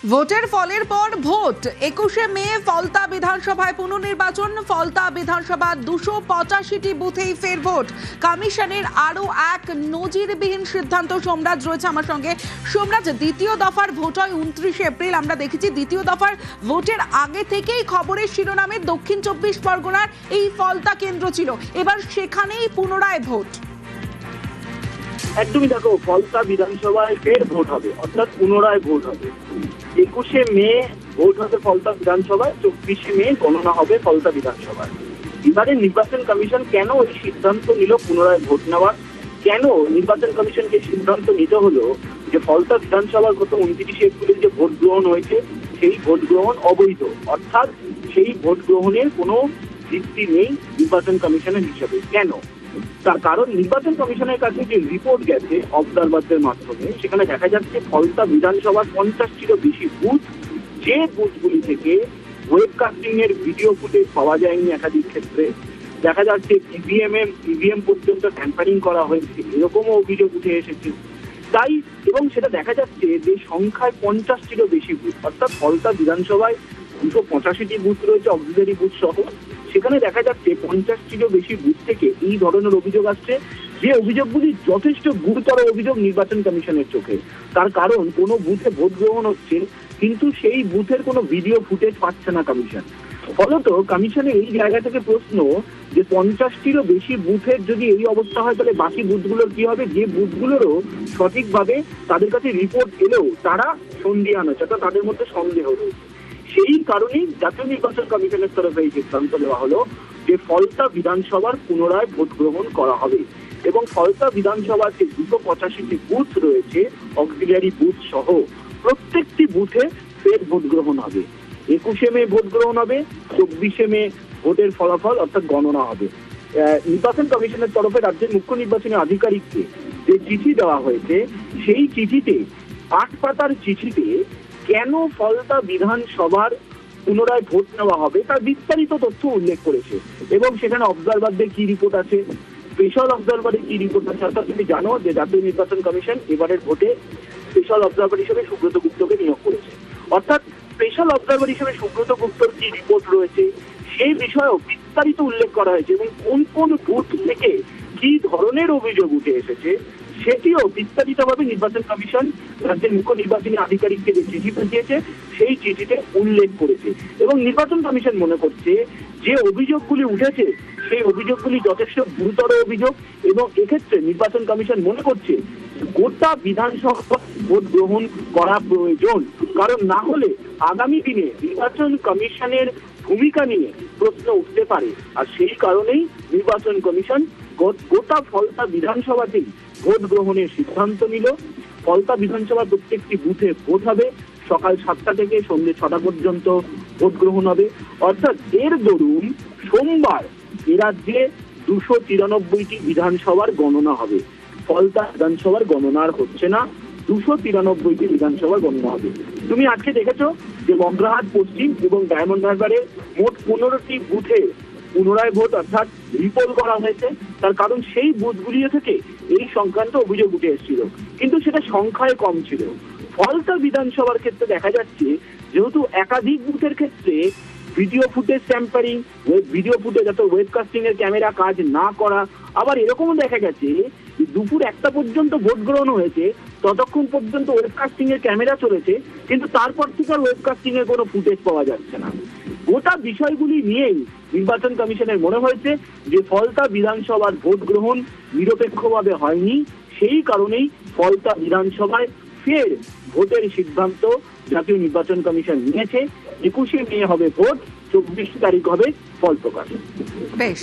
ভোটের ফলের পর ভোট 21শে মে ফলতা বিধানসভায় পুনর্নির্বাচন। ফলতা বিধানসভা 285টি বুথেই ফের ভোট। কমিশনের আরো এক নজিরবিহীন সিদ্ধান্ত। সোমরাজ রয়েছে আমার সঙ্গে। সোমরাজ, দ্বিতীয় দফার ভোট হয় 29শে এপ্রিল। আমরা দেখেছি দ্বিতীয় দফার ভোটের আগে থেকেই খবরের শিরোনামে দক্ষিণ 24 পরগনার এই ফলতা কেন্দ্র ছিল, এবার সেখানেই পুনরায় ভোট। একদমই, দেখো, ফলতা বিধানসভায় ফের ভোট হবে, অর্থাৎ পুনরায় ভোট হবে। 21শে মে ভোট হবে ফলতা বিধানসভায়, 24শে মে গণনা হবে ফলতা বিধানসভায়। এবারে নির্বাচন কমিশন কেন এই সিদ্ধান্ত নিল পুনরায় ভোট নেওয়ার? কেন নির্বাচন কমিশনকে সিদ্ধান্ত নিতে হলো যে ফলতা বিধানসভার গত 29শে এপ্রিলে যে ভোট গ্রহণ হয়েছে সেই ভোট গ্রহণ অবৈধ, অর্থাৎ সেই ভোট গ্রহণের কোনো ভিত্তি নেই নির্বাচন কমিশনের হিসাবে? কেন? তার কারণ নির্বাচন কমিশনের কাছে যে রিপোর্ট গেছে অবজারভারদের মাধ্যমে, সেখানে দেখা যাচ্ছে ফলতা বিধানসভার 50টিরও বেশি বুথ, যে বুথগুলি থেকে ওয়েবকাস্টিং এর ভিডিও ফুটেজ পাওয়া যায়নি, একাধিক ক্ষেত্রে দেখা যাচ্ছে ইভিএম পর্যন্ত ট্যাম্পারিং করা হয়েছে, এরকমও অভিযোগ উঠে এসেছে। তাই এবং সেটা দেখা যাচ্ছে যে সংখ্যায় 50টিরও বেশি বুথ, অর্থাৎ ফলতা বিধানসভায় 285টি বুথ রয়েছে অক্সিলারি বুথ সহ। সেখানে দেখা যাচ্ছে 50টিরও বেশি বুথ থেকে এই ধরনের অভিযোগ আসছে, যে অভিযোগগুলি যথেষ্ট গুরুতর অভিযোগ নির্বাচন কমিশনের চোখে। তার কারণ কোনো বুথে ভোট গ্রহণ হচ্ছে কিন্তু সেই বুথের কোনো ভিডিও ফুটেজ পাচ্ছে না কমিশন। ফলত কমিশনের এই জায়গা থেকে প্রশ্ন যে 50টিরও বেশি বুথের যদি এই অবস্থা হয় তাহলে বাকি বুথগুলোর কি হবে? যে বুথগুলোরও সঠিকভাবে তাদের কাছে রিপোর্ট এলেও তারা সন্দিহান হচ্ছে, অর্থাৎ তাদের মধ্যে সন্দেহ রয়েছে। সেই কারণেই জাতীয় নির্বাচন কমিশনের তরফে এই সিদ্ধান্ত নেওয়া হলো যে ফলতা বিধানসভার পুনরায় ভোট গ্রহণ করা হবে এবং ফলতা বিধানসভার যে 285টি বুথ রয়েছে অক্সিলারি বুথ সহ প্রত্যেকটি বুথে ফের ভোট গ্রহণ হবে। 21শে মে ভোট গ্রহণ হবে, 24শে মে ভোটের ফলাফল অর্থাৎ গণনা হবে। নির্বাচন কমিশনের তরফে রাজ্যের মুখ্য নির্বাচনী আধিকারিককে যে চিঠি দেওয়া হয়েছে, সেই চিঠিতে 8 পাতার চিঠিতে কেন ফলতা বিধানসভার পুনরায় ভোট নেওয়া হবে তার বিস্তারিত তথ্য উল্লেখ করেছে এবং সেখানে অবজারভারদের কি রিপোর্ট আছে, স্পেশাল অবজারভারের কি রিপোর্ট আছে। অর্থাৎ তুমি জানো যে জাতীয় নির্বাচন কমিশন এবারের ভোটে স্পেশাল অবজারভার হিসেবে সুব্রত গুপ্তকে নিয়োগ করেছে। অর্থাৎ স্পেশাল অবজারভার হিসেবে সুব্রত গুপ্তর কি রিপোর্ট রয়েছে সেই বিষয়েও বিস্তারিত উল্লেখ করা হয়েছে এবং কোন কোন বুথ থেকে কি ধরনের অভিযোগ উঠে এসেছে সেটিও বিস্তারিতভাবে নির্বাচন কমিশন রাজ্যের মুখ্য নির্বাচনী আধিকারিককে যে চিঠি পাঠিয়েছে সেই চিঠিতে উল্লেখ করেছে। এবং নির্বাচন কমিশন মনে করছে যে অভিযোগগুলি উঠেছে সেই অভিযোগগুলি যথেষ্ট গুরুতর অভিযোগ এবং এক্ষেত্রে নির্বাচন কমিশন মনে করছে গোটা বিধানসভা ভোট গ্রহণ করা প্রয়োজন। কারণ না হলে আগামী দিনে নির্বাচন কমিশনের ভূমিকা নিয়ে প্রশ্ন উঠতে পারে। আর সেই কারণেই নির্বাচন কমিশন গোটা ফলতা বিধানসভাতেই ভোট গ্রহণের সিদ্ধান্ত নিল। ফলতা বিধানসভার প্রত্যেকটি বুথে ভোট হবে, সকাল 7টা থেকে সন্ধ্যে 6টা পর্যন্ত ভোট গ্রহণ হবে। অর্থাৎ এর দরুন সোমবার এ রাজ্যে 293টি বিধানসভার গণনা হবে। ফলতা বিধানসভার গণনা আর হচ্ছে না, 293টি বিধানসভার গণনা হবে। তুমি আজকে দেখেছো যে বগরাহাট পশ্চিম এবং ডায়মন্ড হারবারে মোট 15টি বুথে পুনরায় ভোট অর্থাৎ রিপোল করা হয়েছে। তার কারণ সেই বুথগুলি থেকে এই সংক্রান্ত অভিযোগ উঠে এসেছিল, কিন্তু সেটা সংখ্যায় কম ছিল। ফলতা বিধানসভার ক্ষেত্রে দেখা যাচ্ছে যেহেতু একাধিক বুথের ক্ষেত্রে video footage tampering, video footage অর্থাৎ ওয়েবকাস্টিং এর ক্যামেরা কাজ না করা, আবার এরকমও দেখা গেছে দুপুর 1টা পর্যন্ত ভোট গ্রহণ হয়েছে, ততক্ষণ পর্যন্ত ওয়েবকাস্টিং এর ক্যামেরা চলেছে কিন্তু তারপর থেকে আর ওয়েবকাস্টিং এর কোনো ফুটেজ পাওয়া যাচ্ছে না। গোটা বিষয়গুলি নিয়েই নির্বাচন কমিশনের মনে হয়েছে যে ফলতা বিধানসভার ভোট গ্রহণ নিরপেক্ষভাবে হয়নি, সেই কারণেই ফলতা বিধানসভায় ফের ভোটের সিদ্ধান্ত জাতীয় নির্বাচন কমিশন নিয়েছে। 21শে মে হবে ভোট, 24 তারিখ হবে ফল প্রকাশ। বেশ।